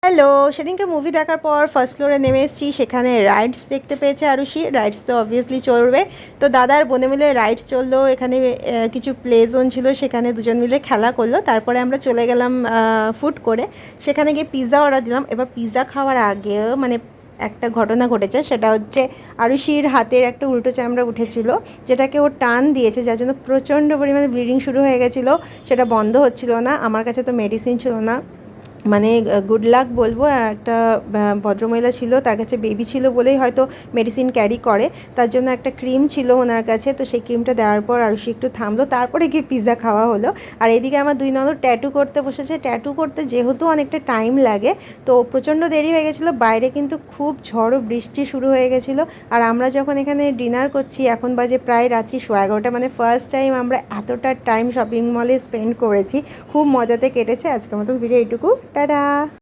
Hello, সেদিনকে movie দেখার পর ফার্স্ট ফ্লোরে নেমে এসেছি। সেখানে রাইডস দেখতে পেয়েছে আরুষি। রাইডস তো অবভিয়াসলি চড়বে। তো দাদার বোনে মিলে রাইডস চললো। এখানে কিছু প্লে জোন ছিল, সেখানে দুজন মিলে খেলা করলো। তারপরে আমরা চলে গেলাম ফুড করে। সেখানে গিয়ে পিৎজা অর্ডার দিলাম। এবার পিৎজা খাওয়ার আগে মানে একটা ঘটনা ঘটেছে, সেটা হচ্ছে আরুষির হাতের একটা উল্টো চামড়া উঠেছিল, যেটাকে ও টান দিয়েছে, যার জন্য প্রচণ্ড পরিমাণে ব্লিডিং শুরু হয়ে গেছিলো। সেটা বন্ধ হচ্ছিল না। আমার কাছে তো মেডিসিন ছিল না, মানে গুড লাক বলবো, একটা ভদ্রমহিলা ছিল, তার কাছে বেবি ছিল বলেই হয়তো মেডিসিন ক্যারি করে। তার জন্য একটা ক্রিম ছিল ওনার কাছে, তো সেই ক্রিমটা দেওয়ার পর আরুষি একটু থামলো, তারপরে গিয়ে পিৎজা খাওয়া হলো। আর এদিকে আমার 2 ননদ ট্যাটু করতে বসেছে। ট্যাটু করতে যেহেতু অনেকটা টাইম লাগে, তো প্রচণ্ড দেরি হয়ে গেছিলো। বাইরে কিন্তু খুব ঝড় বৃষ্টি শুরু হয়ে গেছিলো। আর আমরা যখন এখানে ডিনার করছি, এখন বাজে প্রায় রাত্রি 11:30, মানে ফার্স্ট টাইম আমরা এতটা টাইম শপিং মলে স্পেন্ড করেছি। খুব মজাতে কেটেছে। আজকের মতন ভিডিও এইটুকু, টাটা।